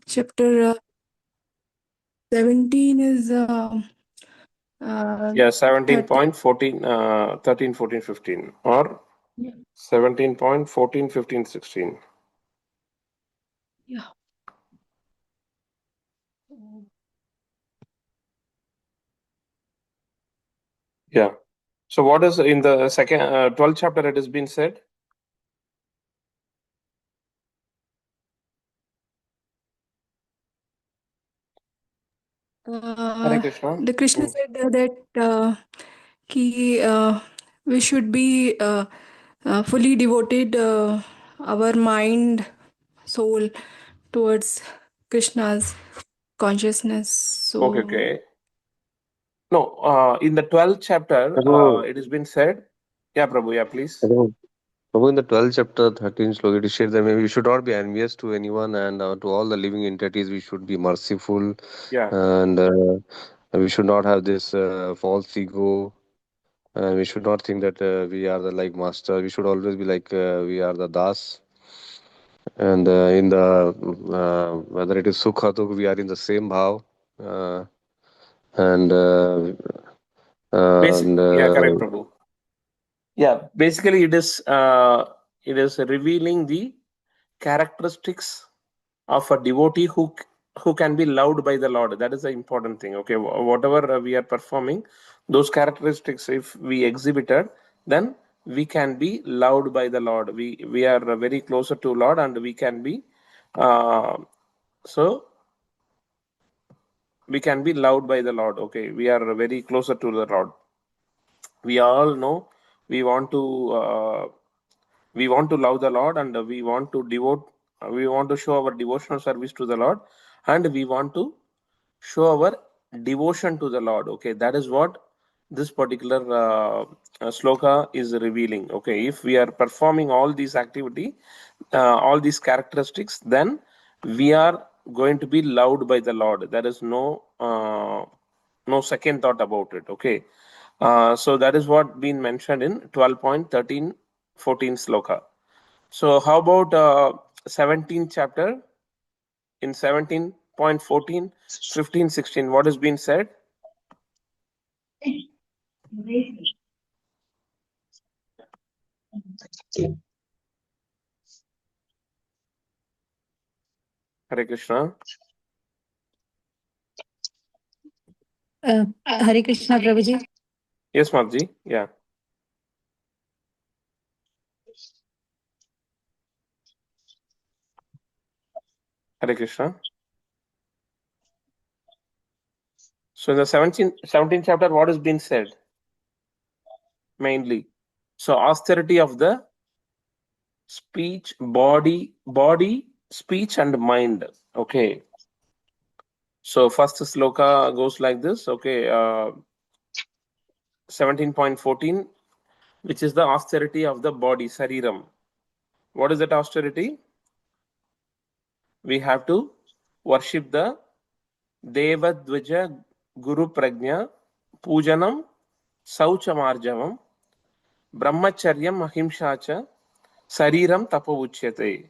Chapter 17 is 17.14, 13, 14, 15, or 17.14, 15, 16. Yeah. Yeah. So what is in the second 12th chapter it has been said? Hare Krishna. The Krishna said that we should be fully devoted our mind, soul towards Krishna's consciousness. So Okay. No, in the 12th chapter, Prabhu, it has been said. Yeah, Prabhu. Yeah, please. Prabhu, in the 12th chapter, 13th sloka, it is said that we should not be envious to anyone, and to all the living entities, we should be merciful, Yeah. and we should not have this false ego. We should not think that we are the like master. We should always be like we are the das. And in the whether it is sukha dukh, we are in the same bhav. Uh, and Yeah, correct, Prabhu. Yeah, basically it is revealing the characteristics of a devotee who can be loved by the Lord. That is the important thing. Okay, whatever we are performing, those characteristics, if we exhibited, then we can be loved by the Lord. We are very closer to Lord, and we can be so we can be loved by the Lord. Okay, we are very closer to the Lord. We all know we want to love the Lord, and we want to show our devotional service to the Lord, and we want to show our devotion to the Lord. Okay, that is what this particular sloka is revealing. Okay, if we are performing all these activity, all these characteristics, then we are going to be loved by the Lord. There is no second thought about it. Okay, so that is what been mentioned in 12.13, 14 sloka. So how about 17th chapter in 17.14, 15, 16? What has been said? Hare Krishna. Hare Krishna, Prabhuji. Yes, Madhji. Yeah. Hare Krishna. So in the 17th chapter, what has been said? Mainly. So austerity of the speech, body, speech, and mind. Okay. So first sloka goes like this. Okay. 17.14, which is the austerity of the body, sariram. What is that austerity? We have to worship the Devadvaja Guru Prajna, Pujanam, Sauchamarjavam, Brahmacharyam Ahimsacha, Sariram Tapo Uchyate.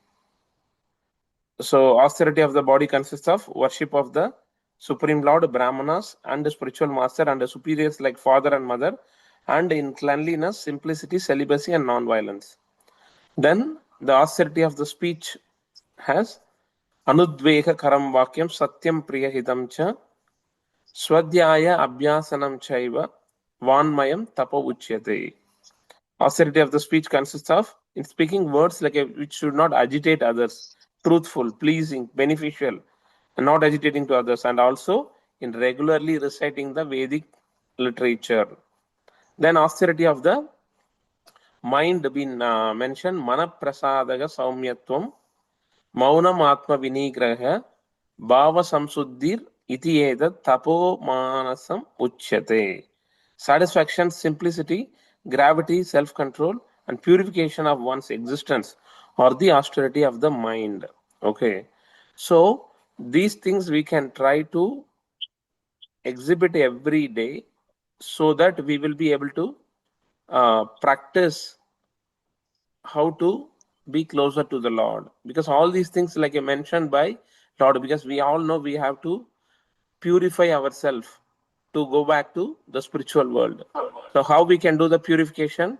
So, austerity of the body consists of worship of the Supreme Lord, Brahmanas, and the spiritual master, and the superiors like father and mother, and in cleanliness, simplicity, celibacy, and non-violence. Then, the austerity of the speech has Anudveka Karam Vakyam Satyam Priyahitam Cha Swadhyaya Abhyasanam Chaiva Vanmayam Tapo Uchyate. Austerity of the speech consists of in speaking words which should not agitate others, truthful, pleasing, beneficial, and not agitating to others, and also in regularly reciting the Vedic literature. Then austerity of the mind been mentioned, Manaprasadaga Saumyatvam, Maunam Atma Vinigraha, Bhava Samsuddhir iti edat tapo manasam uchyate. Satisfaction, simplicity, gravity, self-control, and purification of one's existence, or the austerity of the mind. Okay. So these things we can try to exhibit every day so that we will be able to practice how to be closer to the Lord. Because all these things, like I mentioned, by Lord, because we all know we have to purify ourselves to go back to the spiritual world. So how we can do the purification?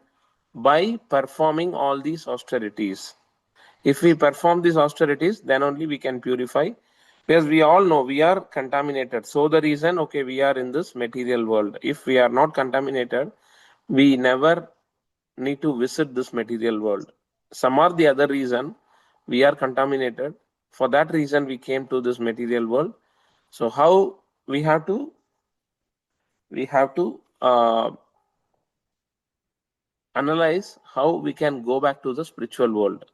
By performing all these austerities. If we perform these austerities, then only we can purify, because we all know we are contaminated. So the reason, okay, we are in this material world. If we are not contaminated, we never need to visit this material world. Some or the other reason, we are contaminated. For that reason, we came to this material world. So how we have to analyze how we can go back to the spiritual world.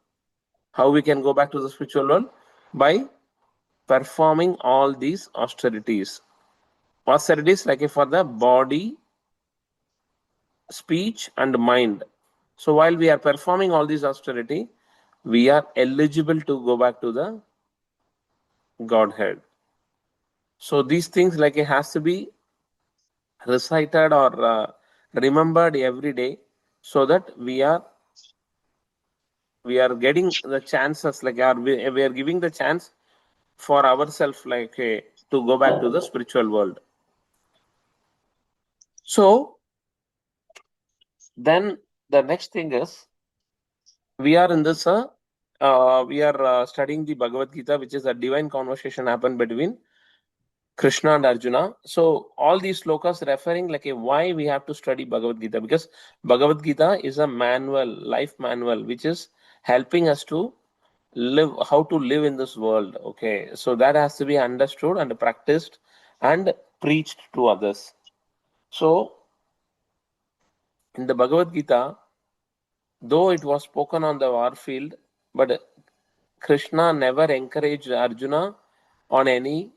How we can go back to the spiritual world? By performing all these austerities. Austerities like for the body, speech, and mind. So while we are performing all these austerity, we are eligible to go back to the Godhead. So these things like it has to be recited or remembered every day, so that we are getting the chances, like we are giving the chance for ourselves, like to go back to the spiritual world. So then the next thing is, we are in this we are studying the Bhagavad Gita, which is a divine conversation happened between Krishna and Arjuna. So all these slokas referring like why we have to study Bhagavad Gita, because Bhagavad Gita is a manual, life manual, which is helping us to live, how to live in this world. Okay, so that has to be understood and practiced and preached to others. So in the Bhagavad Gita, though it was spoken on the war field, but Krishna never encouraged Arjuna on any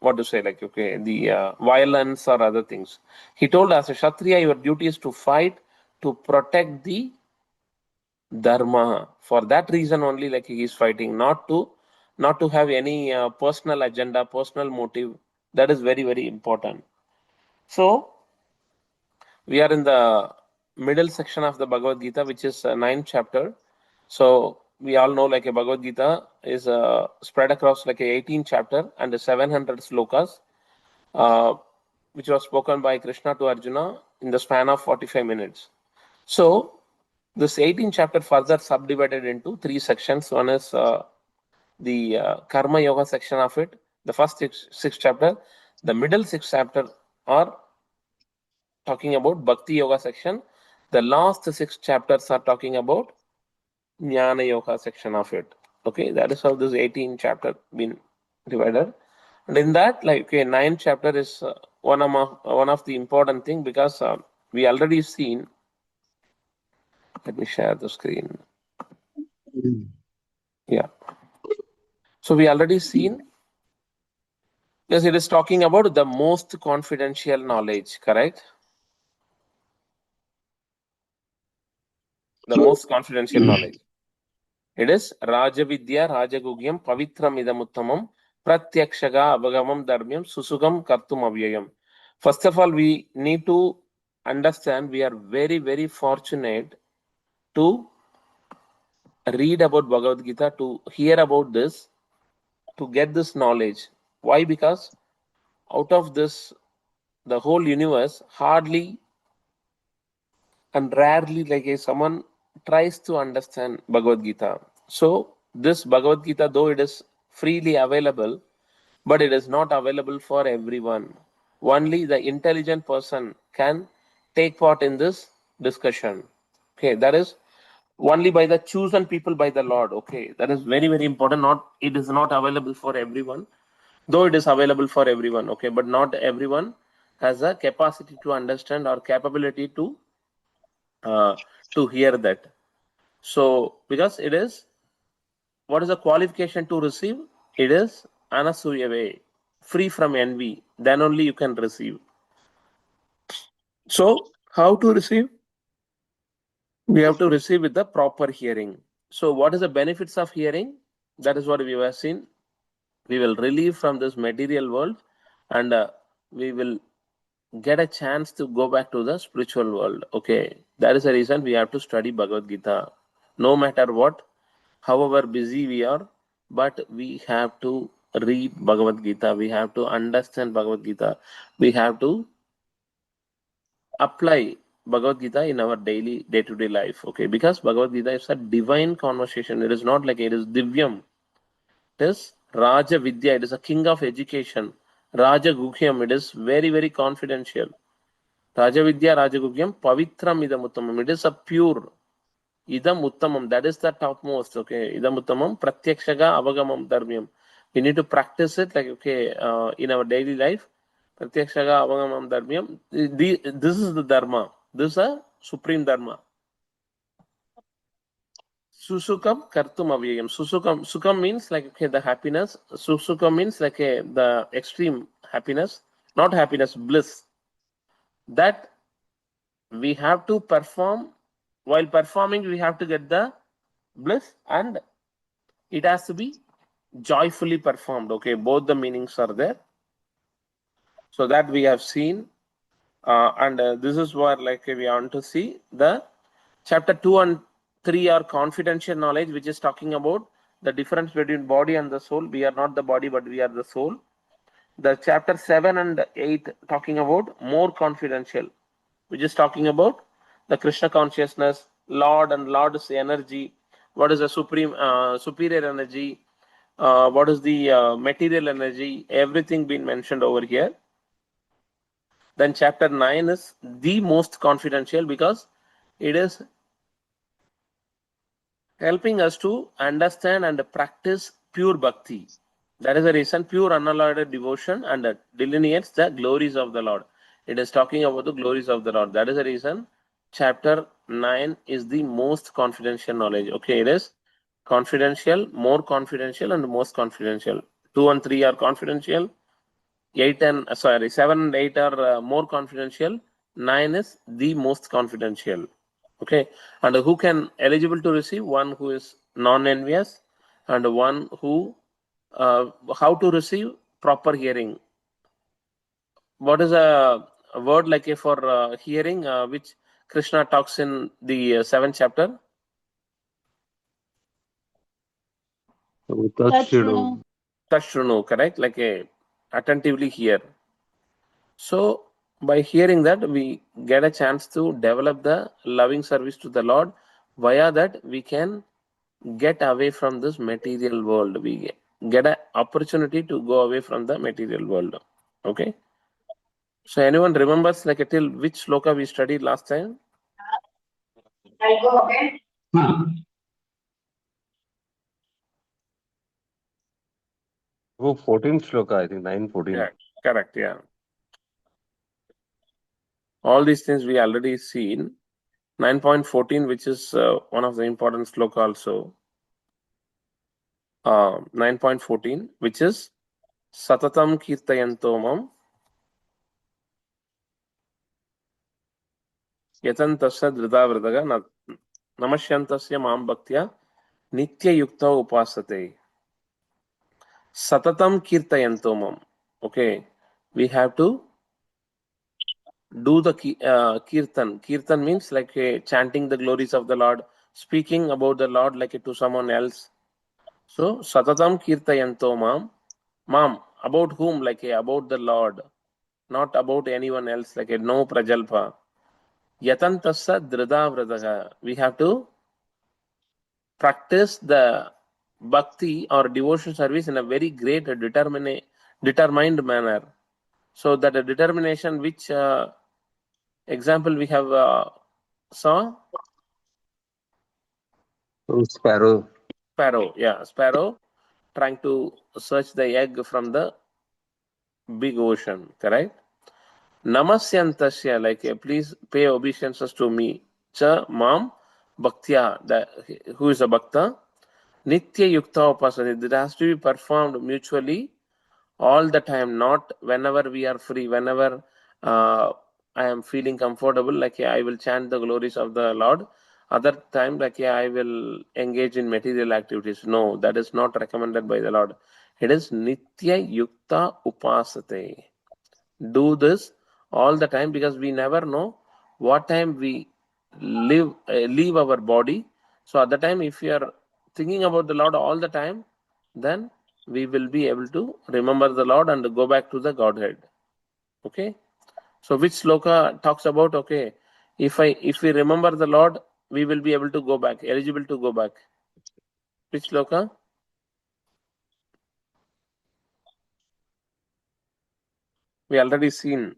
what to say, like the violence or other things. He told, as a Kshatriya, your duty is to fight to protect the dharma. For that reason only, like he is fighting, not to have any personal agenda, personal motive. That is very, very important. So we are in the middle section of the Bhagavad Gita, which is 9th chapter. So we all know like a Bhagavad Gita is spread across like a 18 chapter and 700 slokas, which was spoken by Krishna to Arjuna in the span of 45 minutes. So this 18 chapter further subdivided into 3 sections. One is the Karma Yoga section of it, the first six chapter. The middle 6 chapter are talking about Bhakti Yoga section. The last 6 chapters are talking about Jnana Yoga section of it. Okay, that is how this 18 chapter been divided. And in that, like 9th chapter is one of the important thing, because we already seen. Let me share the screen. Yeah. So we already seen. Yes, it is talking about the most confidential knowledge, correct? The most confidential knowledge. It is Rajavidya Rajagugyam Pavitram Idamuttamam Pratyakshaga Avagamam Dharmyam Susugam Kartum Avyayam. First of all, we need to understand we are very, very fortunate to read about Bhagavad Gita, to hear about this, to get this knowledge. Why? Because out of this, the whole universe, hardly and rarely like someone tries to understand Bhagavad Gita. So this Bhagavad Gita, though it is freely available, but it is not available for everyone. Only the intelligent person can take part in this discussion. Okay, that is only by the chosen people by the Lord. Okay, that is very, very important. It is not available for everyone, though it is available for everyone. Okay, but not everyone has a capacity to understand or capability to hear that. So because it is, what is the qualification to receive? It is anasuyave, free from envy. Then only you can receive. So how to receive? We have to receive with the proper hearing. So what is the benefits of hearing? That is what we have seen. We will relieve from this material world, and we will get a chance to go back to the spiritual world. Okay, that is the reason we have to study Bhagavad Gita. No matter what, however busy we are, but we have to read Bhagavad Gita, we have to understand Bhagavad Gita, we have to apply Bhagavad Gita in our daily day-to-day life. Okay, because Bhagavad Gita is a divine conversation. It is not like it is divyam. It is Raja Vidya. It is a king of education. Raja Guhyam. It is very, very confidential. Raja Vidya, Raja Guhyam, Pavitram idam uttamam. It is a pure idam uttamam. That is the topmost. Okay, idam uttamam pratyakshaga avagamam dharmyam. We need to practice it like okay in our daily life. Pratyakshaga avagamam dharmyam. This is the dharma. This is a supreme dharma. Susukam kartum avyayam. Sukam means like okay, the happiness. Susukam means like the extreme happiness, not happiness, bliss. That we have to perform. While performing, we have to get the bliss, and it has to be joyfully performed. Okay, both the meanings are there. So that we have seen, and this is where like we want to see the chapter 2 and 3 are confidential knowledge, which is talking about the difference between body and the soul. We are not the body, but we are the soul. The chapter 7 and 8 talking about more confidential, which is talking about the Krishna consciousness, Lord and Lord's energy. What is the supreme superior energy? What is the material energy? Everything been mentioned over here. Then chapter 9 is the most confidential because it is helping us to understand and practice pure bhakti. That is the reason pure unalloyed devotion and delineates the glories of the Lord. It is talking about the glories of the Lord. That is the reason chapter 9 is the most confidential knowledge. Okay, it is confidential, more confidential, and most confidential. 2 and 3 are confidential. 7 and 8 are more confidential. 9 is the most confidential. Okay, and who can eligible to receive? One who is non-envious, and one who how to receive proper hearing. What is a word like a for hearing, which Krishna talks in the 7th chapter? Tashrinu. Tashrunu, correct? Like a attentively hear. So by hearing that, we get a chance to develop the loving service to the Lord. Via that, we can get away from this material world. We get an opportunity to go away from the material world. Okay. So anyone remembers like till which sloka we studied last time? Oh, 14th shloka, I think 9:14. Yeah, correct. Yeah. All these things we already seen. 9.14, which is one of the important sloka also. 9.14, which is Satatam Kirtayantomam Yatantasya Dridavridaga Namasyantasya Mam Bhaktya Nitya Yukta Upasate. Satatam Kirtayantomam. Okay, we have to do the kirtan. Kirtan means like chanting the glories of the Lord, speaking about the Lord like to someone else. So, Satatam Kirtayantomam. Mam, about whom? Like about the Lord, not about anyone else, like no prajalpa. Yatantasa Dridavridaga. We have to practice the bhakti or devotion service in a very great determined manner. So that a determination which example we have saw Oh, sparrow. sparrow. Yeah, sparrow trying to search the egg from the big ocean, correct? Namasyantasya, like please pay obeisances to me. Cha mam bhaktya, who is a bhakta. Nitya yukta upasana. It has to be performed mutually all the time, not whenever we are free, whenever I am feeling comfortable, like I will chant the glories of the Lord. Other time, like I will engage in material activities. No, that is not recommended by the Lord. It is Nitya Yukta Upasate. Do this all the time because we never know what time we leave our body. So at the time, if you are thinking about the Lord all the time, then we will be able to remember the Lord and go back to the Godhead. Okay. So which sloka talks about, okay, if we remember the Lord, we will be able to go back, eligible to go back. Which sloka? We already seen.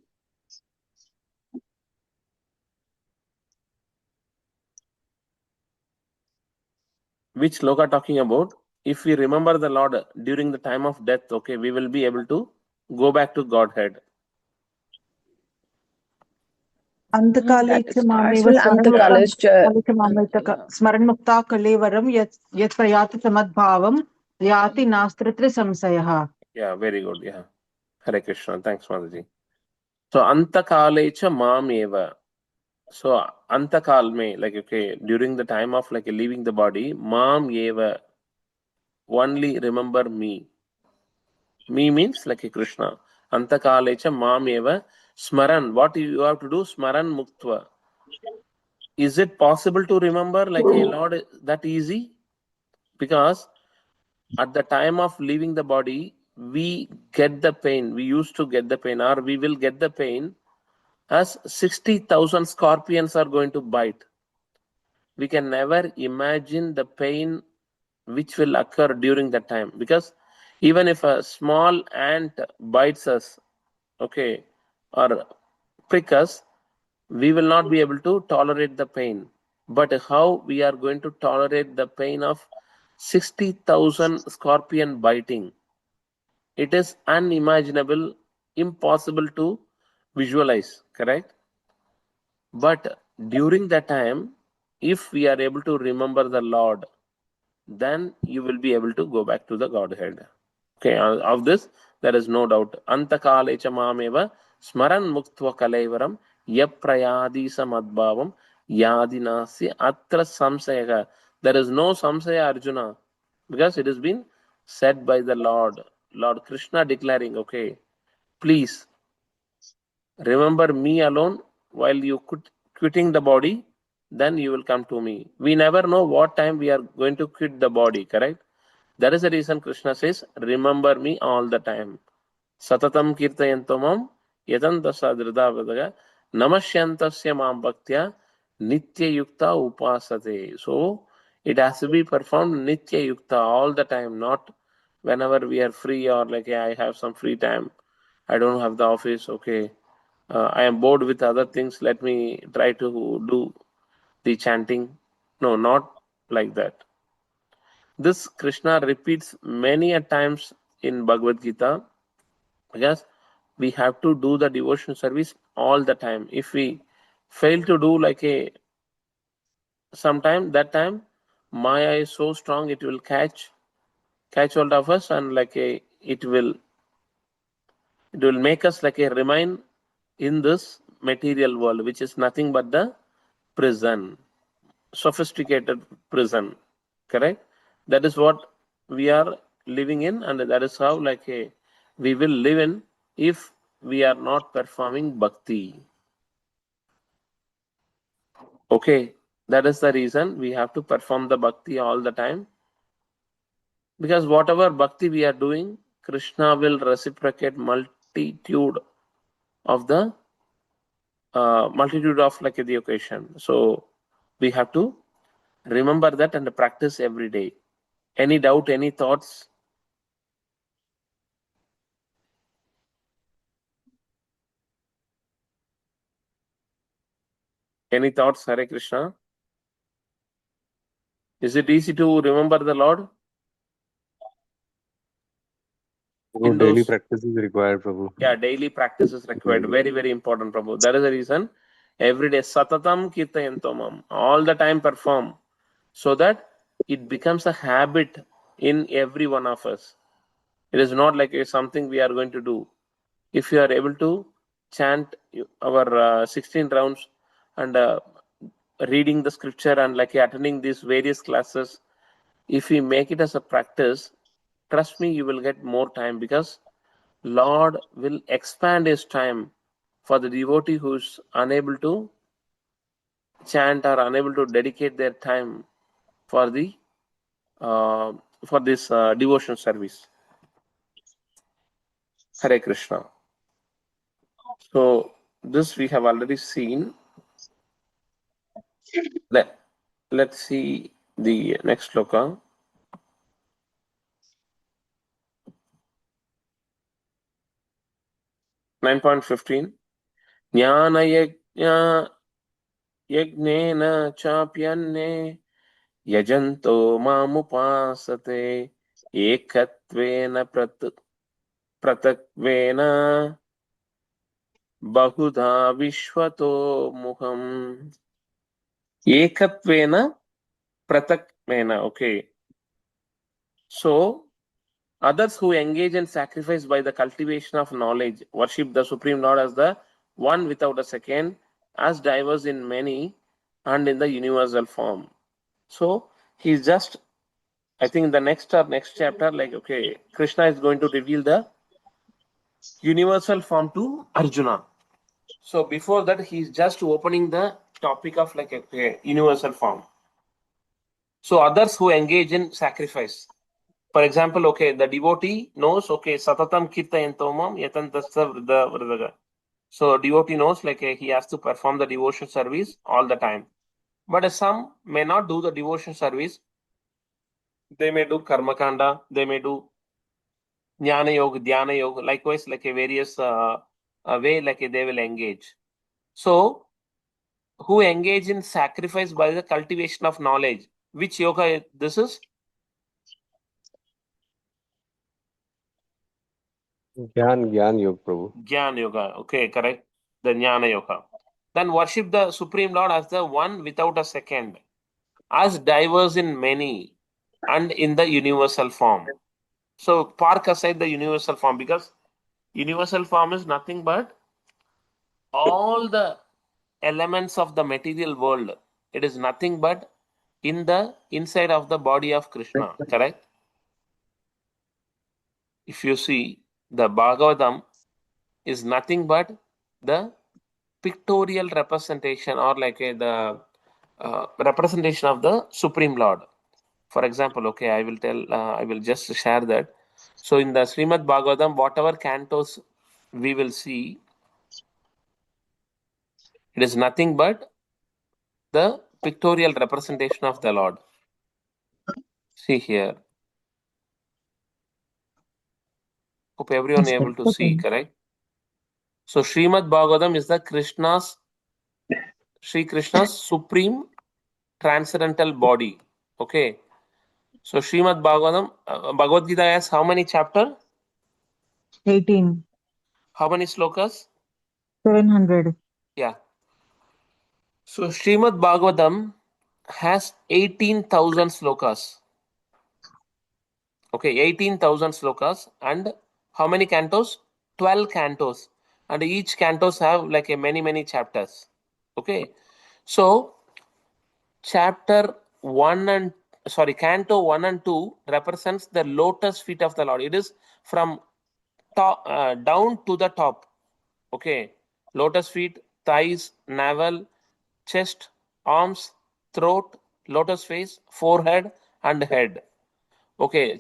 Which sloka talking about? If we remember the Lord during the time of death, okay, we will be able to go back to Godhead. अंतकाले That च मामेव starts with Antakalascha. स्मरणमुक्ता कलेवरं यत् प्रयाति समद्भावं याति नास्त्र संशयः. Yeah, very good. Yeah. Hare Krishna. Thanks, Mataji. So, Antakale cha mam eva. So, Antakal me, like, okay, during the time of like leaving the body, mam eva, only remember me. Me means like a Krishna. Antakale cha mam eva, smaran. What you have to do? Smaran muktva. Is it possible to remember like a Lord that easy? Because at the time of leaving the body, we get the pain. We used to get the pain, or we will get the pain as 60,000 scorpions are going to bite. We can never imagine the pain which will occur during that time, because even if a small ant bites us, okay, or prick us, we will not be able to tolerate the pain. But how we are going to tolerate the pain of 60,000 scorpion biting? It is unimaginable, impossible to visualize, correct? But during that time, if we are able to remember the Lord, then you will be able to go back to the Godhead. Okay, of this, there is no doubt. Antakale cha mameva smaran muktva kalaivaram yaprayadi samadbhavam yadinasi atra samsaya. There is no samsaya, Arjuna, because it has been said by the Lord. Lord Krishna declaring, okay, please remember me alone while you quitting the body, then you will come to me. We never know what time we are going to quit the body, correct? That is the reason Krishna says, remember me all the time. Satatam kirtayantomam yatantasa dridavadaga namasyantasya mam bhaktya nitya yukta upasate. So it has to be performed nitya yukta all the time, not whenever we are free or like, yeah, I have some free time. I don't have the office, okay. I am bored with other things. Let me try to do the chanting. No, not like that. This Krishna repeats many a times in Bhagavad Gita, because we have to do the devotion service all the time. If we fail to do like a sometime, that time Maya is so strong, it will catch hold of us, and like a it will make us like a remain in this material world, which is nothing but the prison, sophisticated prison, correct? That is what we are living in, and that is how like we will live in if we are not performing bhakti. Okay, that is the reason we have to perform the bhakti all the time, because whatever bhakti we are doing, Krishna will reciprocate multitude of the like the occasion. So we have to remember that and practice every day. Any doubt, any thoughts? Any thoughts, Hare Krishna? Is it easy to remember the Lord? Daily practice is required, Prabhu. Yeah, daily practice is required. Very, very important, Prabhu. That is the reason every day, satatam kirtayantomam, all the time perform, so that it becomes a habit in every one of us. It is not like something we are going to do. If you are able to chant our 16 rounds and reading the scripture and like attending these various classes, if we make it as a practice, trust me, you will get more time, because Lord will expand his time for the devotee who is unable to chant or unable to dedicate their time for the for this devotion service. Hare Krishna. So this we have already seen. Let's see the next sloka. 9.15. Jnana yajnena chapyanne yajanto mamupasate ekatvena pratakvena bahudha vishwato muham. Ekatvena pratakvena. Okay. So others who engage in sacrifice by the cultivation of knowledge worship the Supreme Lord as the one without a second, as diverse in many and in the universal form. So he's just, I think in the next chapter, like, okay, Krishna is going to reveal the universal form to Arjuna. So before that, he's just opening the topic of like a universal form. So others who engage in sacrifice. For example, okay, the devotee knows, okay, satatam kirtayantomam yatantasta vrdaga. So devotee knows like he has to perform the devotion service all the time. But some may not do the devotion service. They may do karma kanda, they may do jnana yoga, dhyana yoga, likewise like a various way like they will engage. So who engage in sacrifice by the cultivation of knowledge. Which yoga this is? Gyan Yoga, Prabhu. Jnana yoga. Okay, correct. The jnana yoga. Then worship the Supreme Lord as the one without a second, as diverse in many and in the universal form. So park aside the universal form, because universal form is nothing but all the elements of the material world. It is nothing but in the inside of the body of Krishna, correct? If you see, the Bhagavatam is nothing but the pictorial representation, or like the representation of the Supreme Lord. For example, okay, I will just share that. So in the Srimad Bhagavatam, whatever cantos we will see, it is nothing but the pictorial representation of the Lord. See here. Hope everyone Yes, able sir. to see, correct? So Srimad Bhagavatam is the Sri Krishna's supreme transcendental body. Okay. So Srimad Bhagavatam, Bhagavad Gita has how many chapters? 18. How many slokas? 700. Yeah. So Srimad Bhagavatam has 18,000 slokas. Okay, 18,000 slokas. And how many cantos? 12 cantos. And each cantos have like a many chapters. Okay. So canto 1 and 2 represents the lotus feet of the Lord. It is from top, down to the top. Okay. Lotus feet, thighs, navel, chest, arms, throat, lotus face, forehead, and head. Okay,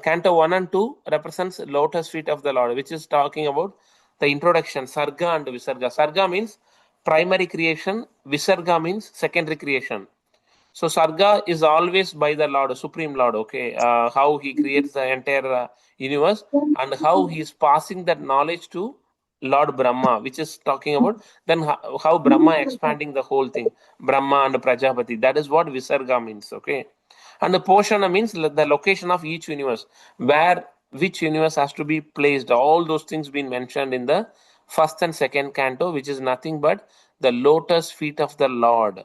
Canto 1 and 2 represents lotus feet of the Lord, which is talking about the introduction, Sarga and Visarga. Sarga means primary creation, Visarga means secondary creation. So Sarga is always by the Lord, Supreme Lord, okay, how he creates the entire universe and how he is passing that knowledge to Lord Brahma, which is talking about then how Brahma expanding the whole thing, Brahma and Prajapati. That is what Visarga means, okay. And the Poshana means the location of each universe, where which universe has to be placed. All those things been mentioned in the first and second canto, which is nothing but the lotus feet of the Lord.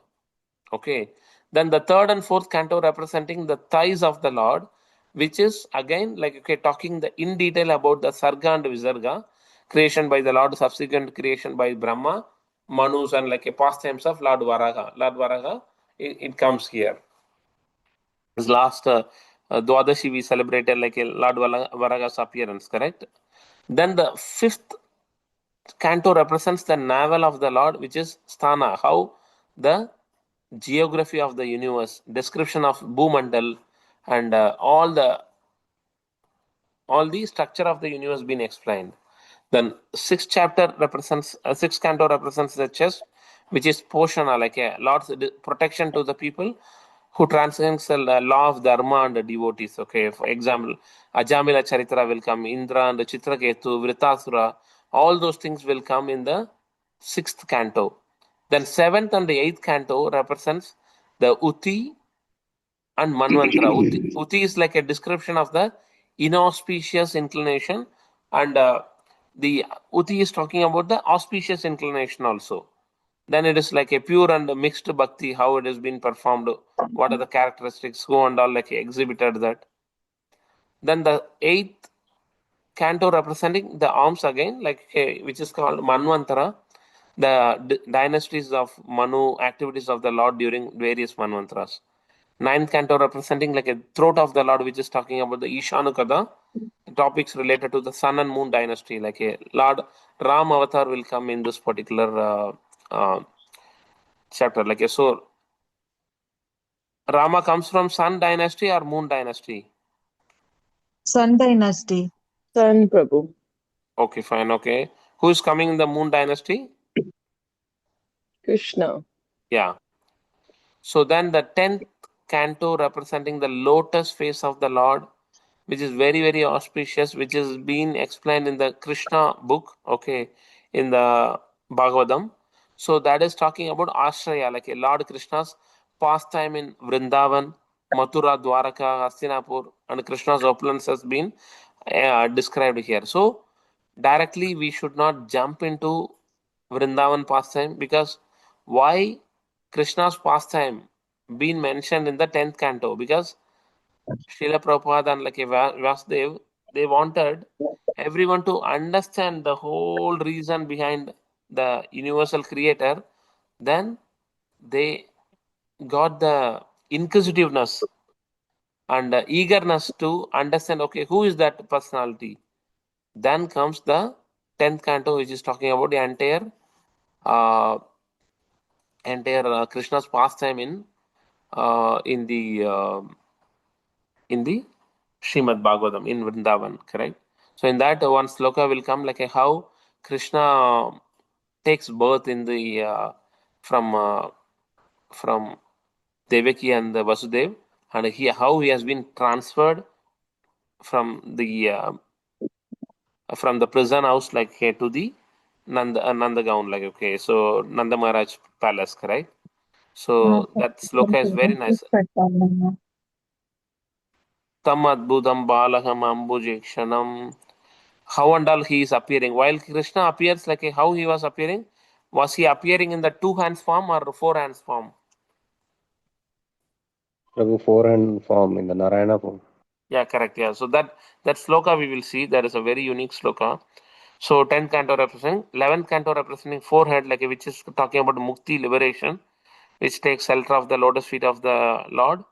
Okay. Then the third and fourth canto representing the thighs of the Lord, which is again like okay, talking in detail about the Sarga and Visarga, creation by the Lord, subsequent creation by Brahma, Manus, and like a pastimes of Lord Varaha. Lord Varaha, it comes here. This last Dwadashi we celebrated like a Lord Varaga's appearance, correct? Then the fifth canto represents the navel of the Lord, which is Sthana, how the geography of the universe, description of Bhumandal, and all the structure of the universe been explained. Then sixth canto represents the chest, which is Poshana, like a Lord's protection to the people who transcends the law of dharma and the devotees. Okay, for example, Ajamila Charitra will come, Indra and Chitraketu, Vritasura, all those things will come in the sixth canto. Then seventh and the eighth canto represents the Uti and Manvantara. Uti is like a description of the inauspicious inclination, and the Uti is talking about the auspicious inclination also. Then it is like a pure and mixed bhakti, how it has been performed, what are the characteristics, who and all like exhibited that. Then the eighth canto representing the arms again, like which is called Manvantara, the dynasties of Manu, activities of the Lord during various Manvantaras. Ninth canto representing like a throat of the Lord, which is talking about the Ishanukada, topics related to the sun and moon dynasty, like a Lord Ram avatar will come in this particular chapter. Like a, so Rama comes from sun dynasty or moon dynasty? Sun dynasty. Sun Prabhu. Okay, fine, okay. Who is coming in the moon dynasty? Krishna. Yeah. So then the 10th canto representing the lotus face of the Lord, which is very, very auspicious, which is being explained in the Krishna book, okay, in the Bhagavatam. So that is talking about Ashraya, like a Lord Krishna's pastime in Vrindavan, Mathura, Dwaraka, Hastinapur, and Krishna's opulence has been described here. So directly we should not jump into Vrindavan pastime, because why Krishna's pastime been mentioned in the 10th canto? Because Srila Prabhupada and like Vasudev, they wanted everyone to understand the whole reason behind the universal creator. Then they got the inquisitiveness and eagerness to understand, okay, who is that personality? Then comes the 10th canto, which is talking about the uh, entire Krishna's pastime in the Srimad Bhagavatam in Vrindavan, correct? So in that one sloka will come like a how Krishna takes birth in the from Devaki and the Vasudev, and how he has been transferred from the prison house like to the Nandagaon, like okay, so Nanda Maharaj palace, correct? So that sloka is very nice. Tam adbhutam balaham ambujekshanam. How and all he is appearing. While Krishna appears like how he was appearing, was he appearing in the two hands form or four hands form? Prabhu, forehand form in the Narayana form. Yeah, correct. Yeah. So that sloka we will see. That is a very unique sloka. So 10th canto representing, 11th canto representing forehead, like which is talking about mukti, liberation, which takes shelter of the lotus feet of the Lord.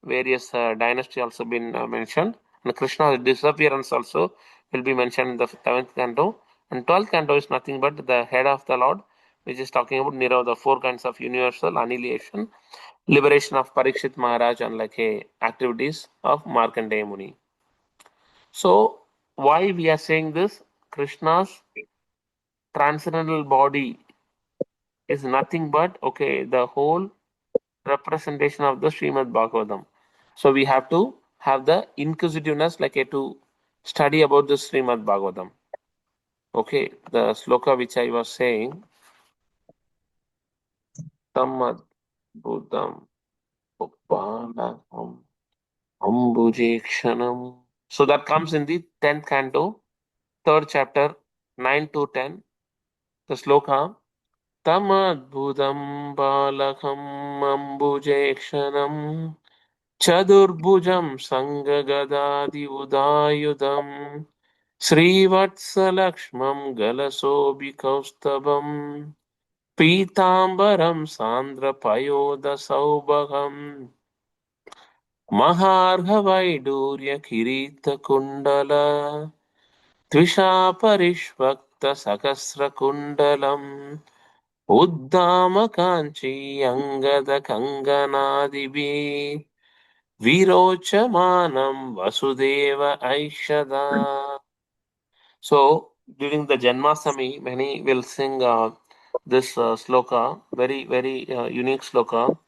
Various dynasty also been mentioned, and Krishna's disappearance also will be mentioned in the 11th canto. And 12th canto is nothing but the head of the Lord, which is talking about Nirav, the four kinds of universal annihilation, liberation of Parikshit Maharaj, and like activities of Markandeya Muni. So why we are saying this? Krishna's transcendental body is nothing but the whole representation of the Srimad Bhagavatam. So we have to have the inquisitiveness like to study about the Srimad Bhagavatam. Okay, the sloka which I was saying, Tam Buddham Uppanakam Ambujekshanam. So that comes in the 10th canto, 3rd chapter, 9 to 10. The sloka, Tamadbhudam Balakam Ambujekshanam Chadurbhujam Sangagadi Udayudam Srivatsalakshmam Galasobhikaustabam Pitambaram Sandrapayoda Saubhagam Mahargavaidurya Kirita Kundala Tvisha Parishvakta Sakasra Kundalam Uddama Kanchi Angada Kanganadibi Virochamanam Vasudeva Aishada. So during the Janmashtami, many will sing this sloka, very, very unique sloka.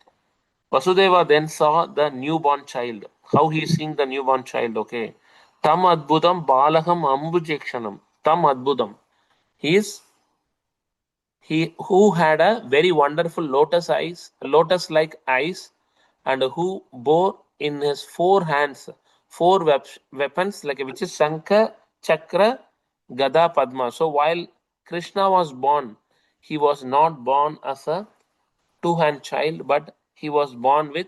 Vasudeva then saw the newborn child. How he is seeing the newborn child, okay. Tam adbudam balaham ambujekshanam. Tam adbudam. He who had a very wonderful lotus-like eyes, and who bore in his 4 hands 4 weapons, like which is Shankha, Chakra, Gada, Padma. So while Krishna was born, he was not born as a 2-hand child, but he was born with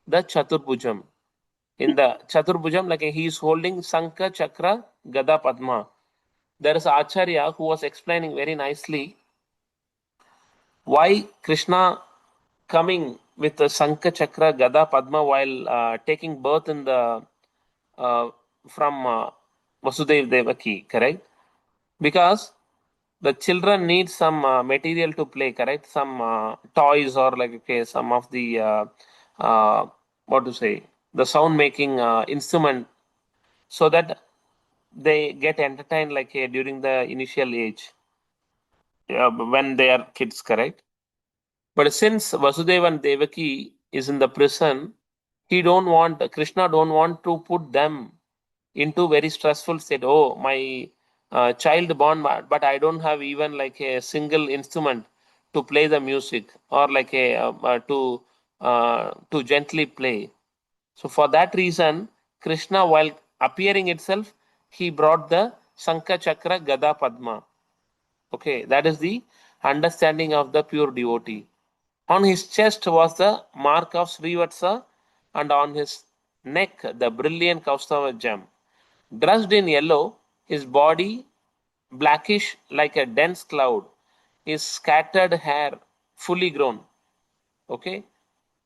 the Chaturbhujam. In the Chaturbhujam, like he is holding Shankha, Chakra, Gada, Padma. There is Acharya who was explaining very nicely why Krishna coming with the Shankha, Chakra, Gada, Padma while taking birth in the from Vasudeva Devaki, correct? Because the children need some material to play, correct? Some toys or like okay, some of the what to say, the sound making instrument, so that they get entertained like during the initial age when they are kids, correct? But since Vasudeva and Devaki is in the prison, Krishna don't want to put them into very stressful state. Oh, my child born, but I don't have even like a single instrument to play the music or like to gently play. So for that reason, Krishna, while appearing itself, he brought the Shankha, Chakra, Gada, Padma. Okay, that is the understanding of the pure devotee. On his chest was the mark of Srivatsa, and on his neck the brilliant Kaustava gem. Dressed in yellow, his body blackish like a dense cloud, his scattered hair fully grown, okay,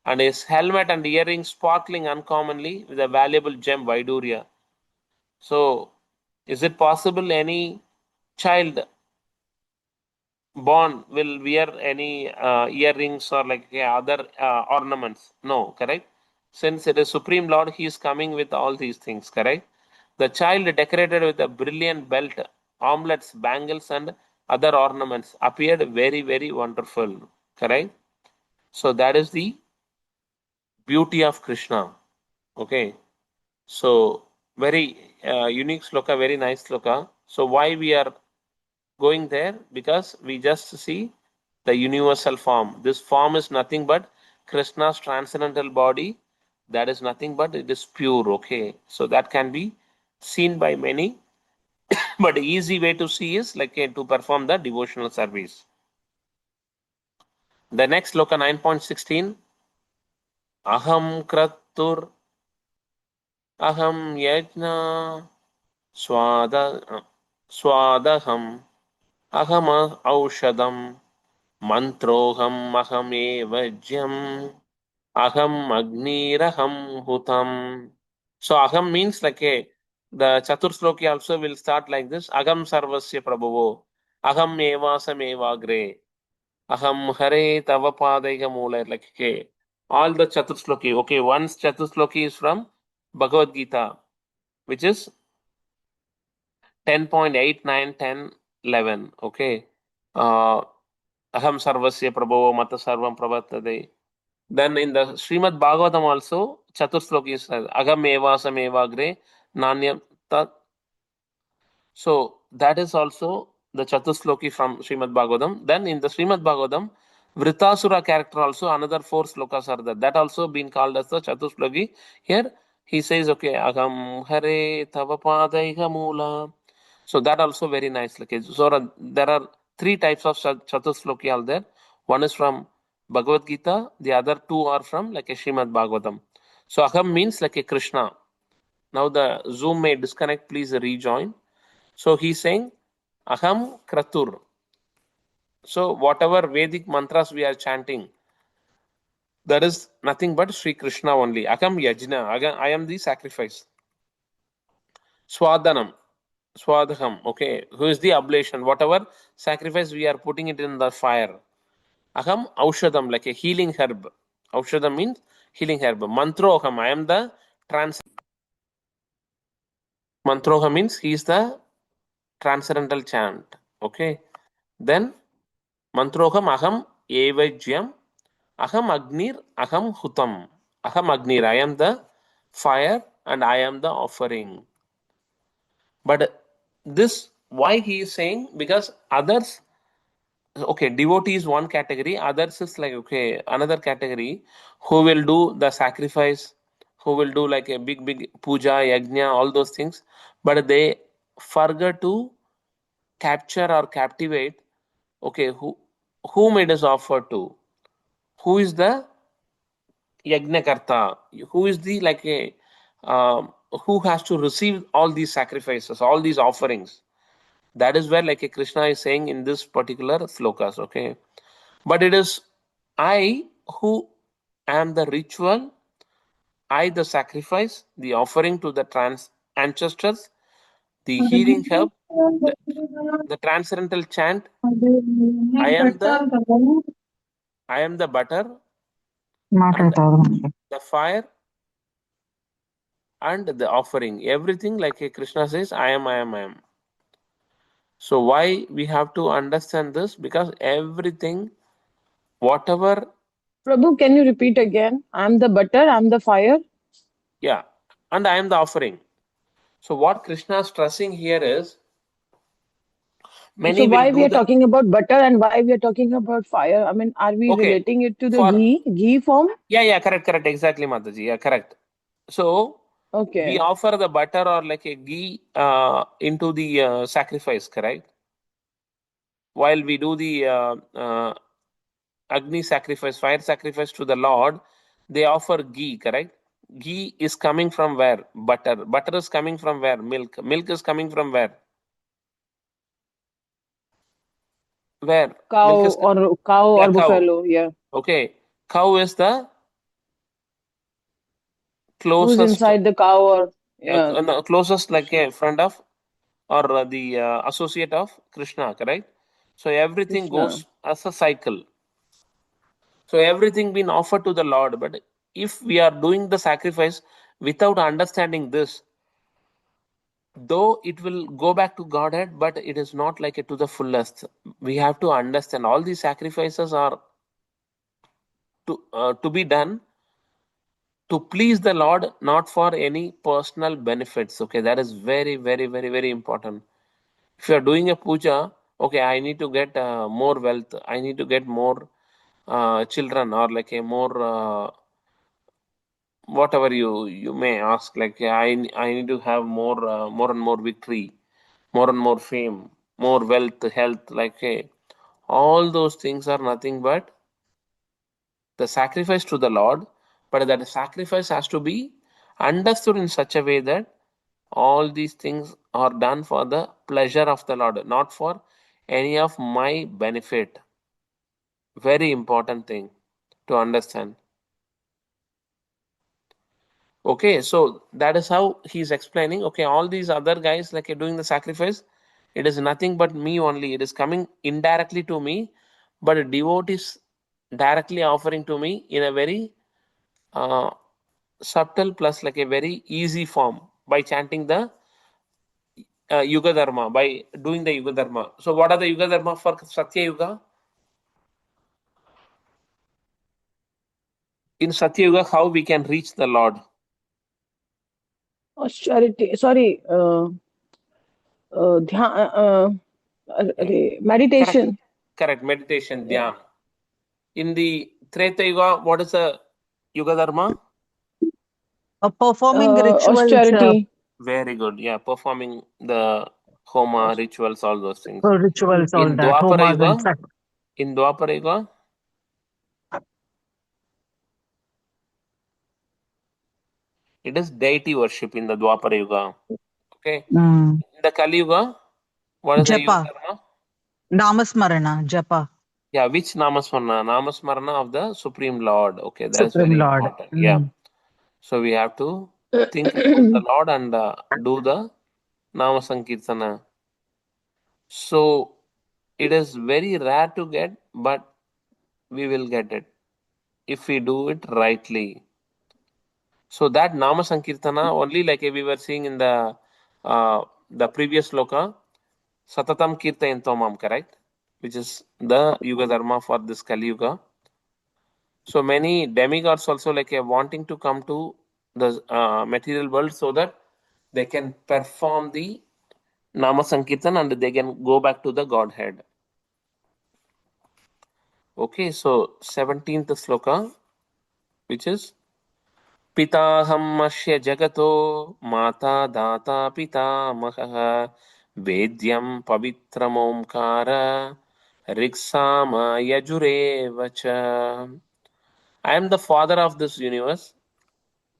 and his helmet and earrings sparkling uncommonly with a valuable gem Vaidurya. So, is it possible any child born will wear any earrings or like other ornaments? No, correct? Since it is Supreme Lord, he is coming with all these things, correct? The child decorated with a brilliant belt, armlets, bangles, and other ornaments appeared very, very wonderful, correct? So that is the beauty of Krishna, okay? So very unique sloka, very nice sloka. So why we are going there? Because we just see the universal form. This form is nothing but Krishna's transcendental body. That is nothing but it is pure, okay? So that can be seen by many, but the easy way to see is like to perform the devotional service. The next sloka 9.16. Aham kratur aham yajna swadaham aham aushadam mantroham aham evajyam aham agniraham hutam. So aham means like the Chatur Sloki also will start like this. Aham sarvasya prabhavo. Aham evasam evagre. Aham hare tava padaiga moola. Like okay. All the Chatur Sloki. Okay, once Chatur Sloki is from Bhagavad Gita, which is 10.8, 9, 10, 11. Okay. Aham sarvasya prabhavo mata sarvam pravartade. Then in the Srimad Bhagavatam also, Chatursloki is Agam Evasam Evagre Nanyam Tat. So that is also the Chatursloki from Srimad Bhagavatam. Then in the Srimad Bhagavatam, Vritasura character also, another 4 slokas are there. That also been called as the Chatursloki. Here he says, okay, Agam Hare Tavapadaiha Mula. So that also very nice. Okay. So there are 3 types of Chatursloki are there. One is from Bhagavad Gita, the other 2 are from like a Srimad Bhagavatam. So Aham means like a Krishna. Now the Zoom may disconnect, please rejoin. So he's saying Aham Kratur. So whatever Vedic mantras we are chanting, that is nothing but Sri Krishna only. Aham Yajna. I am the sacrifice. Swadanam. Swadham. Okay. Who is the oblation? Whatever sacrifice we are putting it in the fire. Aham Aushadam, like a healing herb. Aushadam means healing herb. Mantroham, I am the Mantroha means he is the transcendental chant. Okay. Then Mantroham aham evajyam aham agnir aham hutam. Aham agnir, I am the fire and I am the offering. But this, why he is saying? Because others, okay, devotee is one category, others is like, okay, another category who will do the sacrifice, who will do like a big puja, yajna, all those things, but they forget to capture or captivate, okay, whom it is offered to, who is the yajnakarta, who is the like a who has to receive all these sacrifices, all these offerings. That is where like a Krishna is saying in this particular slokas, okay. But it is I who am the ritual, I the sacrifice, the offering to the ancestors, the healing herb, the transcendental chant. I am the butter and the fire and the offering. Everything like a Krishna says, I am. So why we have to understand this? Because everything, whatever. Prabhu, can you repeat again? I'm the butter, I'm the fire. Yeah, and I am the offering. So what Krishna is stressing here is, many So will why do we are the talking about butter and why we are talking about fire? I mean, are we okay relating it to the for ghee form? yeah, correct, exactly, Mataji. Yeah, correct. So we Okay. offer the butter or like a ghee into the sacrifice, correct? While we do the Agni sacrifice, fire sacrifice to the Lord, they offer ghee, correct? Ghee is coming from where? Butter. Butter is coming from where? Milk. Milk is coming from where? Where? Milk is Cow yeah, or cow. buffalo, yeah. Okay. Cow is the Who's closest, inside the cow or yeah, no, closest like a friend of or the associate of Krishna, correct? So everything Krishna. goes as a cycle. So everything been offered to the Lord. But if we are doing the sacrifice without understanding this, though it will go back to Godhead, but it is not like it to the fullest. We have to understand all these sacrifices are to be done to please the Lord, not for any personal benefits. Okay, that is very important. If you are doing a puja, okay, I need to get more wealth, I need to get more children, or like a more whatever you may ask, like I need to have more and more victory, more and more fame, more wealth, health, like all those things are nothing but the sacrifice to the Lord. But that sacrifice has to be understood in such a way that all these things are done for the pleasure of the Lord, not for any of my benefit. Very important thing to understand. Okay, so that is how he's explaining. Okay, all these other guys like doing the sacrifice, it is nothing but me only. It is coming indirectly to me, but a devotee is directly offering to me in a very uh, subtle plus like a very easy form by chanting the Yuga Dharma, by doing the Yuga Dharma. So, what are the Yuga Dharma for Satya Yuga? In Satya Yuga, how we can reach the Lord? Austerity. Sorry. Yeah. Meditation. Correct. Meditation, Yeah. Dhyan. In the Treta Yuga, what is the Yuga Dharma? Performing rituals, Austerity. Very good. Yeah, performing the Homa, rituals, all those things. rituals, all In that, Dwapara homas and Yuga, it is deity worship in the Dwapara Yuga. Okay. mm, In the Kali Yuga, what is the Yuga japa, Dharma? namasmarana, japa, Yeah, which Namasmarana? Namasmarana of the Supreme Lord. Okay, that is Supreme very Lord. important. Yeah. So we have to think about the Lord and do the Nama Sankirtana. So it is very rare to get, but we will get it if we do it rightly. So that Nama Sankirtana only like we were seeing in the previous sloka, Satatam Kirtayanto Mam, correct? Which is the Yuga Dharma for this Kali Yuga. So many demigods also like wanting to come to the material world so that they can perform the Nama Sankirtan and they can go back to the Godhead. Okay, so 17th sloka, which is Pitaham Asya Jagato Mata Data Pitamaha Vedyam Pavitram Omkara Riksama Yajurevacha. I am the father of this universe,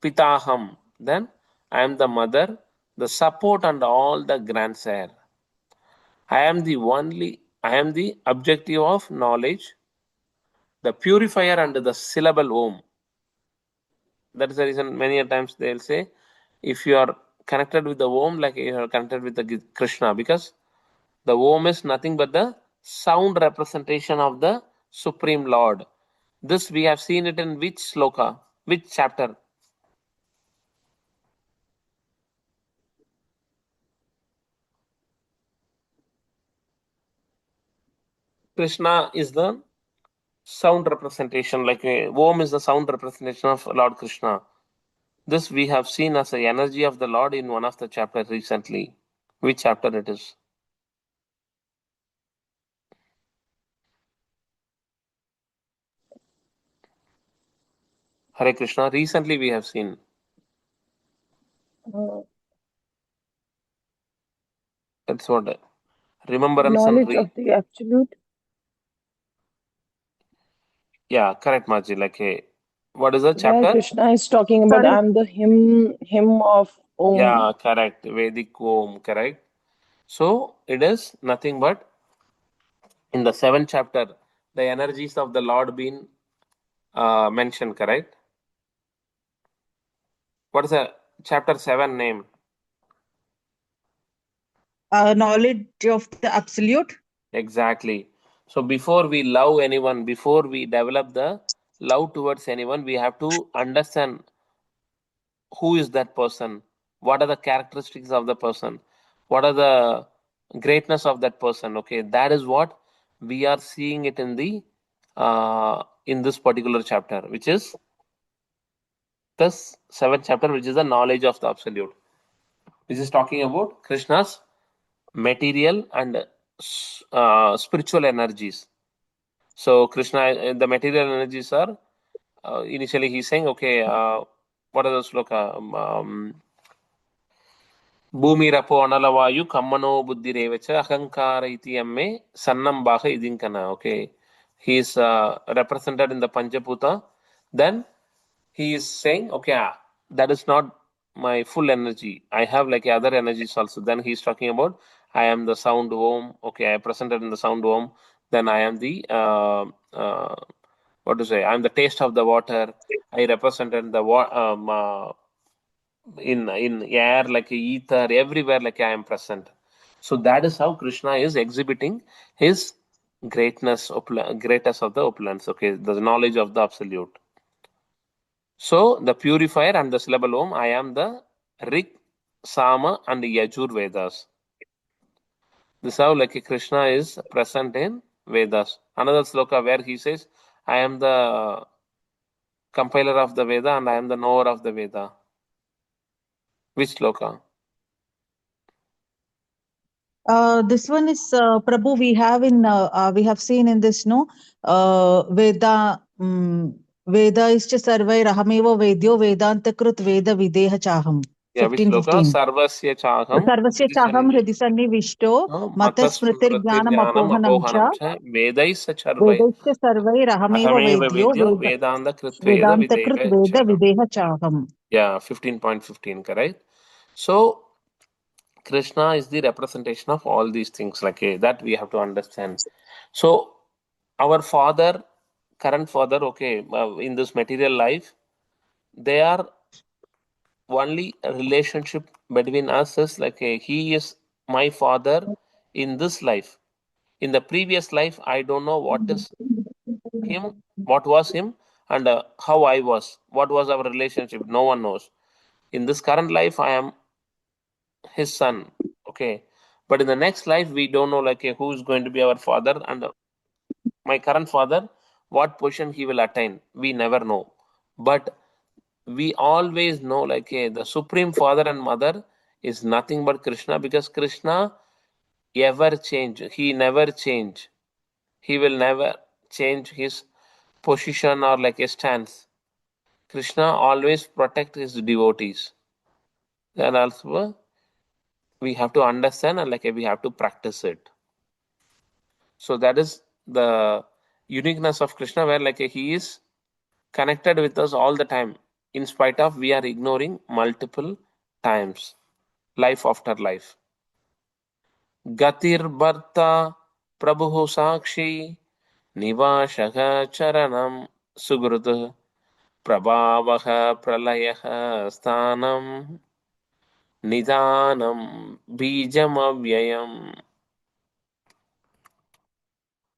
Pitaham. Then I am the mother, the support and all the grandsire. I am the objective of knowledge, the purifier and the syllable Om. That is the reason many a times they'll say, if you are connected with the Om, like you are connected with the Krishna, because the Om is nothing but the sound representation of the Supreme Lord. This we have seen it in which sloka, which chapter? Krishna is the sound representation, like Om is the sound representation of Lord Krishna. This we have seen as the energy of the Lord in one of the chapters recently. Which chapter it is? Hare Krishna. Recently we have seen. That's what remembrance and Knowledge of the absolute. yeah, correct, Maji. Like what is the Where chapter? Krishna is talking about, Sorry. I'm the him of Om. Yeah, correct. Vedic Om, correct. So it is nothing but in the 7th chapter, the energies of the Lord being mentioned, correct? What is the chapter 7 name? Knowledge of the absolute. Exactly. So before we love anyone, before we develop the love towards anyone, we have to understand who is that person, what are the characteristics of the person, what are the greatness of that person. Okay, that is what we are seeing it in this particular chapter, which is this 7th chapter, which is the knowledge of the absolute. This is talking about Krishna's material and spiritual energies. So Krishna, the material energies are initially he's saying, okay, what are the sloka? Bhumirapo analavayu kammano buddhirevacha ahankara iti amme sannam baha idinkana. Okay, he is represented in the Panchaputa. Then he is saying, okay, that is not my full energy. I have like other energies also. Then he is talking about, I am the sound Om. Okay, I presented in the sound Om. Then I am the what to say? I am the taste of the water. I represented the in air, like ether, everywhere, like I am present. So that is how Krishna is exhibiting his greatness, greatness of the opulence. Okay, the knowledge of the absolute. So the purifier and the syllable Om, I am the Rig, Sama, and the Yajur Vedas. This is how like Krishna is present in Vedas. Another sloka where he says, I am the compiler of the Veda and I am the knower of the Veda. Which sloka? This one is Prabhu. We have seen in this Veda. Veda ischa sarvai rahamevo vedyo vedantakrut veda videha chaham. Yeah, which 15, sloka? 15. Sarvasya chaham. Sarvasya chaham hridisani vishto mata Matas smritir jnanam Jnanam apohanam cha Apohanam cha Vedais Charvai vedaischa sarvai rahamevo Ahameva vedyo Vedyo Vedanta Kritveda vedantakrut Videva veda Chaham. videha chaham. Yeah, 15.15, correct? So Krishna is the representation of all these things, like that we have to understand. So our father, current father, okay, in this material life, they are only a relationship between us is like he is my father in this life. In the previous life, I don't know what is him, what was him, and how I was, what was our relationship, no one knows. In this current life, I am his son, okay, but in the next life, we don't know like who is going to be our father, and my current father, what position he will attain, we never know. But we always know like the supreme father and mother is nothing but Krishna, because Krishna ever change, he never change, he will never change his position or like a stance. Krishna always protect his devotees. And also we have to understand and like we have to practice it. So that is the uniqueness of Krishna, where like he is connected with us all the time, in spite of we are ignoring multiple times, life after life. Gatir Bharta Prabhu Sakshi Nivashaka Charanam Sugrutu Prabhavaha Pralayah Sthanam Nidanam Bijam Avyayam.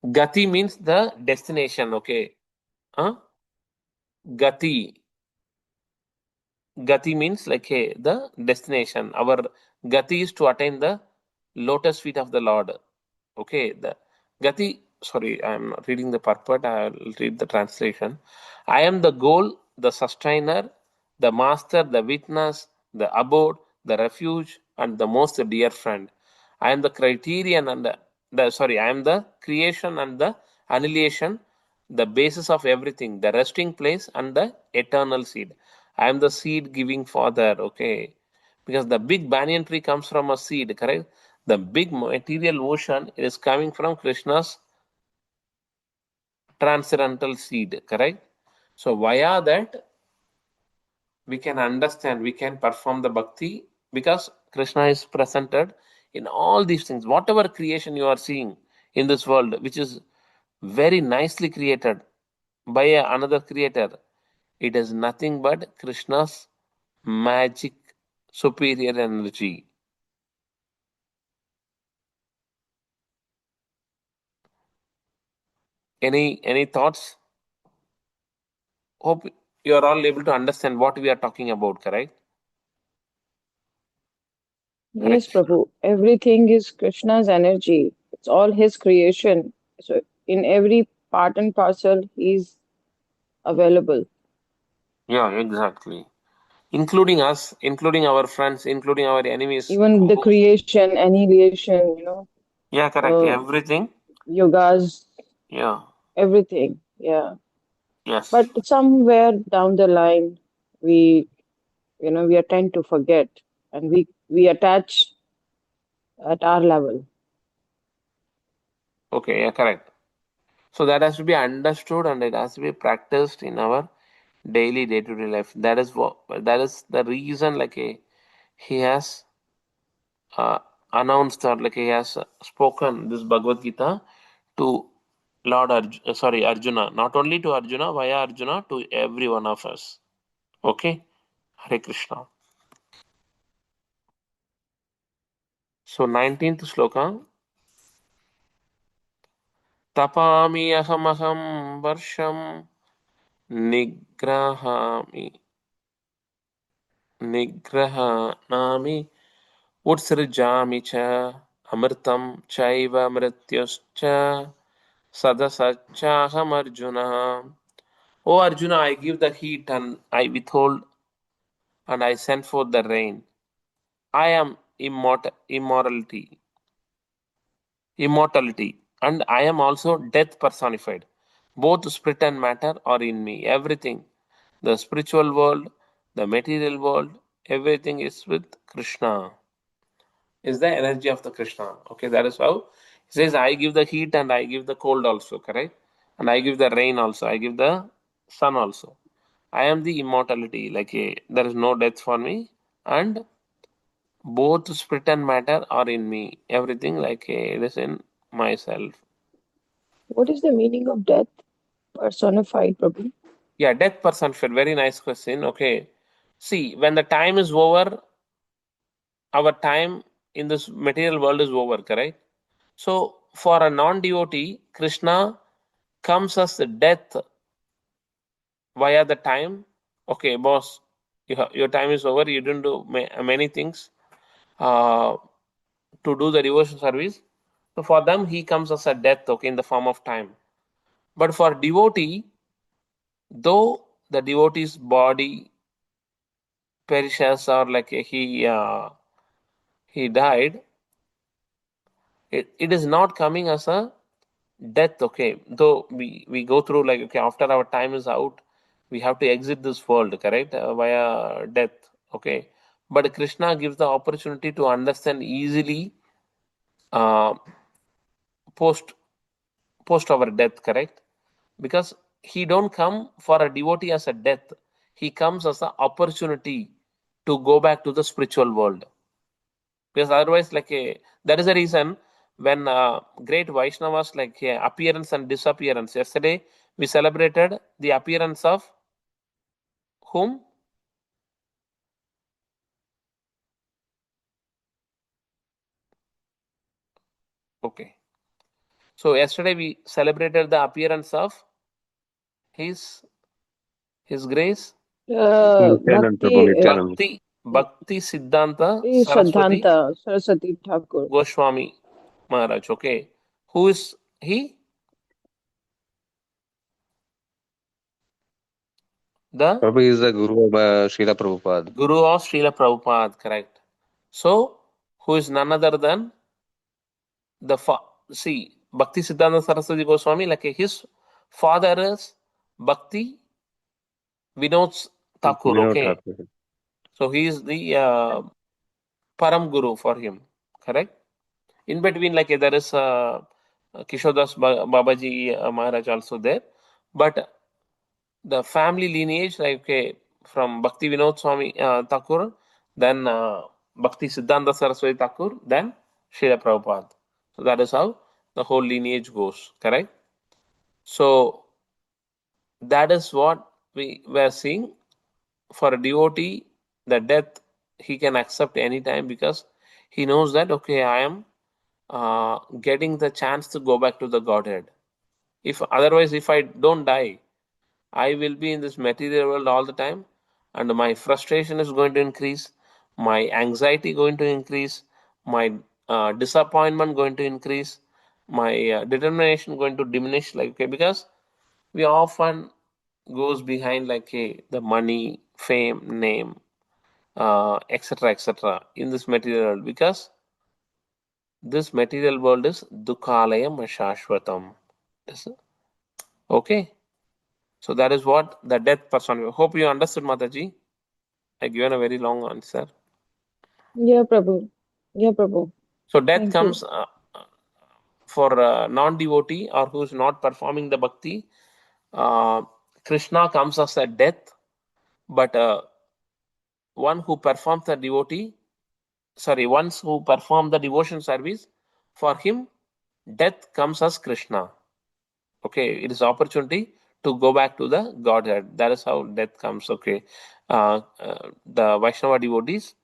Gati means the destination, okay? Huh? Gati. Gati means like the destination. Our Gati is to attain the lotus feet of the Lord. Okay, the Gati, sorry, I am not reading the purport, I will read the translation. I am the goal, the sustainer, the master, the witness, the abode, the refuge, and the most dear friend. I am the criterion and I am the creation and the annihilation, the basis of everything, the resting place and the eternal seed. I am the seed giving father, okay? Because the big banyan tree comes from a seed, correct? The big material ocean is coming from Krishna's transcendental seed, correct? So via that, we can understand, we can perform the bhakti, because Krishna is presented in all these things. Whatever creation you are seeing in this world, which is very nicely created by another creator, it is nothing but Krishna's magic superior energy. Any thoughts? Hope you are all able to understand what we are talking about, correct? Hare Yes, Krishna. Prabhu. Everything is Krishna's energy. It's all his creation. So in every part and parcel, he's available. Yeah, exactly. Including us, including our friends, including our enemies. Even the creation, annihilation, Yeah, correct. uh, Everything. yogas, Yeah. everything. Yeah. Yes. But somewhere down the line, we, we are tend to forget and we attach at our level. Okay, yeah, correct. So that has to be understood and it has to be practiced in our daily day-to-day life. That is the reason like he has uh, announced, or like he has spoken this Bhagavad Gita to Arjuna, not only to Arjuna, via Arjuna to every one of us. Okay, Hare Krishna. So 19th sloka. Tapami aham varsham nigrahami nigrahanami utsrijami cha amritam chaiva mrityuscha sadasachaham Arjuna. O Arjuna, I give the heat and I withhold and I send forth the rain. I am immortality, and I am also death personified. Both spirit and matter are in me. Everything, the spiritual world, the material world, everything is with Krishna. Is the energy of the Krishna. Okay, that is how he says, I give the heat and I give the cold also, correct? And I give the rain also, I give the sun also. I am the immortality, like there is no death for me, and both spirit and matter are in me. Everything like it is in myself. What is the meaning of death personified, Prabhu? Yeah, death personified. Very nice question. Okay. See, when the time is over, our time in this material world is over, correct? So, for a non devotee, Krishna comes as the death via the time. Okay, boss, your time is over. You didn't do many things to do the devotion service. So for them, he comes as a death, okay, in the form of time. But for devotee, though the devotee's body perishes or like he died, it is not coming as a death, okay. Though we go through like, okay, after our time is out, we have to exit this world, correct, via death, okay. But Krishna gives the opportunity to understand easily uh, post our death, correct, because he don't come for a devotee as a death, he comes as an opportunity to go back to the spiritual world. Because otherwise, like that is the reason when great Vaishnavas like appearance and disappearance. Yesterday we celebrated the appearance of whom? Okay. So yesterday we celebrated the appearance of his grace. Nityanand Prabhu, Nityanand. Bhakti Siddhanta Saraswati Siddhanta Saraswati Thakur. Goswami Maharaj. Okay. Who is he? The Prabhu is the Guru of Srila Prabhupada. Guru of Srila Prabhupada, correct. So, who is none other than the Bhakti Siddhanta Saraswati Goswami, like his father is Bhakti Vinod Thakur, Vinod okay. Thakur. So he is the Param Guru for him, correct. In between, like there is Kishodas Babaji Maharaj also there, but the family lineage, like okay, from Bhakti Vinod Swami Thakur, then Bhakti Siddhanta Saraswati Thakur, then Srila Prabhupada. So that is how the whole lineage goes, correct? So that is what we were seeing. For a devotee, the death he can accept anytime because he knows that, okay, I am getting the chance to go back to the Godhead. If otherwise, if I don't die, I will be in this material world all the time, and my frustration is going to increase, my anxiety going to increase, my disappointment going to increase, my determination going to diminish, like okay, because we often goes behind like the money, fame, name, etc., etc. in this material world, because this material world is dukhalayam ashashvatam. Okay. So that is what the death person. Hope you understood, Mataji. I given a very long answer. Yeah, Prabhu. Yeah, Prabhu. So death Thank comes you. for non-devotee or who is not performing the bhakti. Krishna comes as a death, but one who performs the ones who perform the devotion service, for him, death comes as Krishna. Okay, it is opportunity to go back to the Godhead. That is how death comes. Okay, the Vaishnava devotees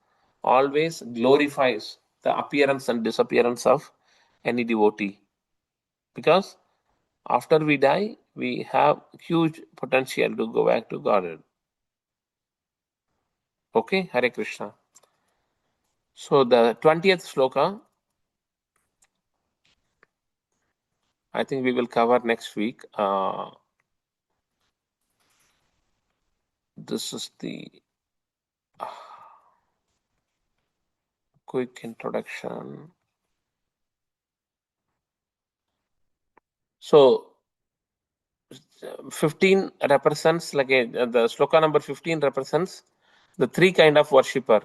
always glorifies the appearance and disappearance of any devotee, because after we die, we have huge potential to go back to Godhead. Okay, Hare Krishna. So the 20th sloka, I think we will cover next week. This is the quick introduction. So 15 represents like the sloka number 15 represents the three kind of worshipper.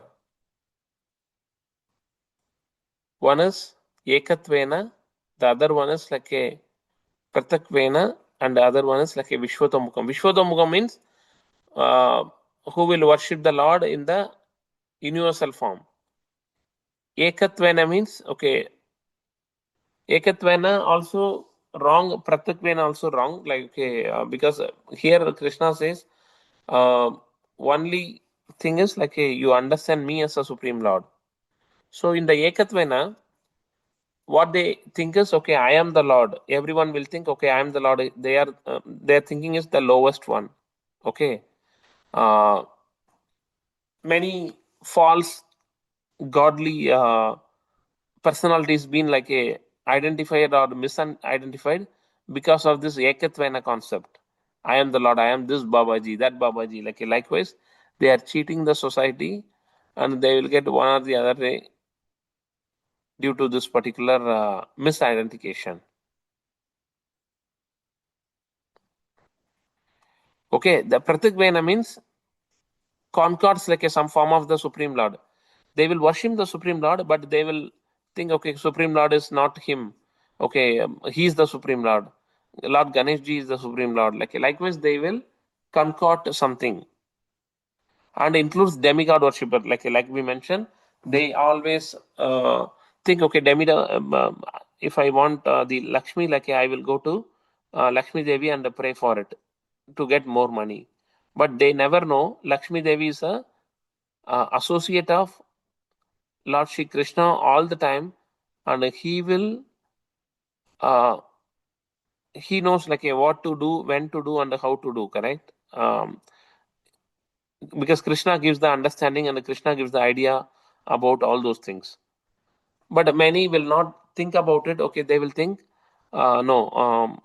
One is Ekatvena, the other one is like a Pratakvena, and the other one is like a Vishwatomukam. Vishwatomukam means who will worship the Lord in the universal form. Ekatvena means, okay, Ekatvena also wrong, Pratakvena also wrong, like okay, because here Krishna says only thing is like you understand me as a Supreme Lord. So in the Ekatvena, what they think is, okay, I am the Lord. Everyone will think, okay, I am the Lord. Their thinking is the lowest one. Okay. Many false godly personalities been like a identified or misidentified because of this Ekatvena concept. I am the Lord, I am this Babaji, that Babaji. Like likewise, they are cheating the society and they will get one or the other way due to this particular misidentification. Okay, the Pratikvena means concords like some form of the Supreme Lord. They will worship the Supreme Lord, but they will think, okay, Supreme Lord is not him. Okay, he is the Supreme Lord. Lord Ganesh Ji is the Supreme Lord. Likewise, they will concord something, and includes demigod worshipper. Like we mentioned, they always think, okay, demigod. If I want the Lakshmi, I will go to Lakshmi Devi and pray for it to get more money. But they never know Lakshmi Devi is a associate of Lord Shri Krishna all the time, and he will he knows what to do, when to do, and how to do. Correct? Because Krishna gives the understanding and Krishna gives the idea about all those things. But many will not think about it. Okay, they will think, no,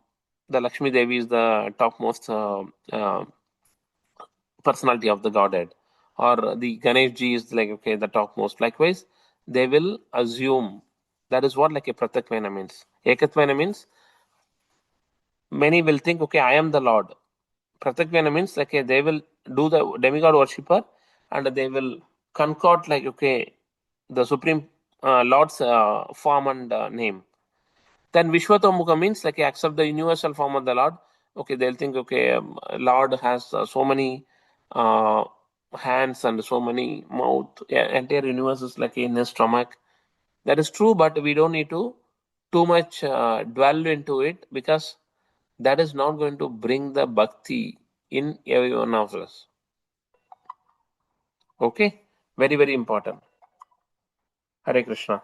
the Lakshmi Devi is the topmost personality of the Godhead, or the Ganesh Ji is okay, the topmost. Likewise, they will assume. That is what a Pratakvena means. Ekatvena means many will think, okay, I am the Lord. Pratakvena means they will do the demigod worshipper and they will concord okay, the Supreme Lord's form and name. Then Vishwatomukha means accept the universal form of the Lord. Okay, they'll think, okay, Lord has so many hands and so many mouth. Entire universe is in his stomach. That is true, but we don't need to too much dwell into it, because that is not going to bring the bhakti in every one of us. Okay, very, very important. Hare Krishna.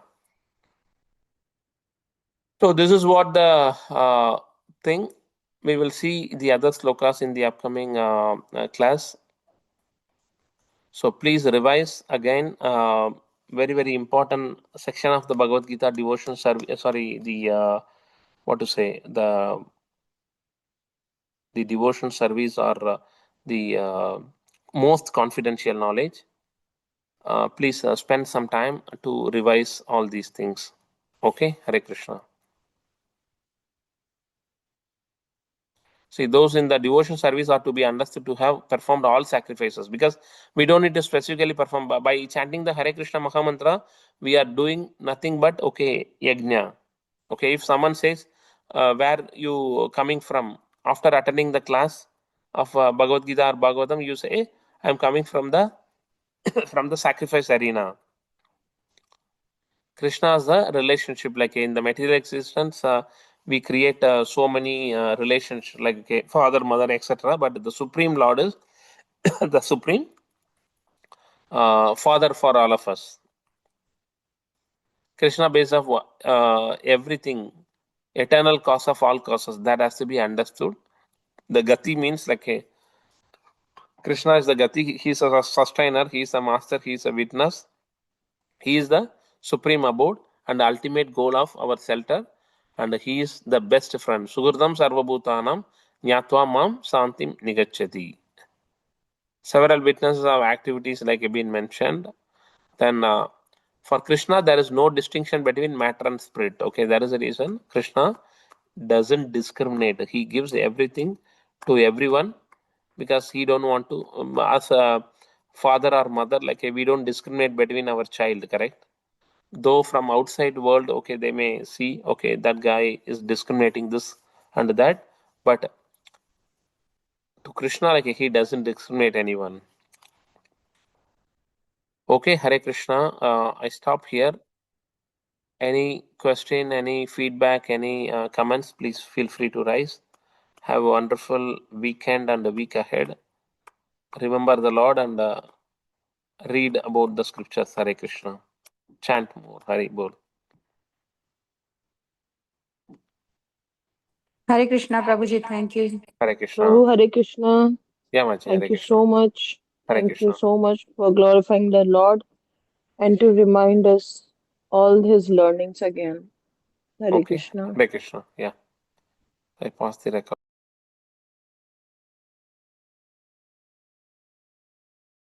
So this is what the thing. We will see the other slokas in the upcoming class. So please revise again. Very, very important section of the Bhagavad Gita devotion service. Sorry, the what to say, the devotion service, or the most confidential knowledge. Please spend some time to revise all these things. Okay, Hare Krishna. See, those in the devotion service are to be understood to have performed all sacrifices, because we don't need to specifically perform. By chanting the Hare Krishna Mahamantra, we are doing nothing but, okay, yajna. Okay, if someone says, where you coming from, after attending the class of Bhagavad Gita or Bhagavatam, you say, I am coming from the from the sacrifice arena. Krishna is the relationship. In the material existence, we create so many relationships, father, mother, etc. But the Supreme Lord is the Supreme Father for all of us. Krishna base of everything, eternal cause of all causes, that has to be understood. The Gati means Krishna is the Gati. He is a sustainer. He is a master. He is a witness. He is the supreme abode and ultimate goal of our shelter, and he is the best friend. Sugurdam sarvabhutanam nyatva mam santim nigachati. Several witnesses of activities have been mentioned. Then for Krishna, there is no distinction between matter and spirit. Okay, that is the reason Krishna doesn't discriminate. He gives everything to everyone, because he don't want to, as a father or mother, we don't discriminate between our child, correct? Though from outside world, okay, they may see, okay, that guy is discriminating this and that, but to Krishna, he doesn't discriminate anyone. Okay, Hare Krishna. I stop here. Any question, any feedback, any comments, please feel free to raise. Have a wonderful weekend and a week ahead. Remember the Lord and read about the scriptures. Hare Krishna. Chant more. Hare Bol. Hare Krishna, Prabhuji, thank you. Hare Krishna. Prabhu, Hare Krishna. Yeah, Machi. Hare Thank you Krishna. so much. Hare Thank you Krishna. so much for glorifying the Lord and to remind us all his learnings again. Hare Okay. Krishna. Hare Krishna. Yeah. I paused the record.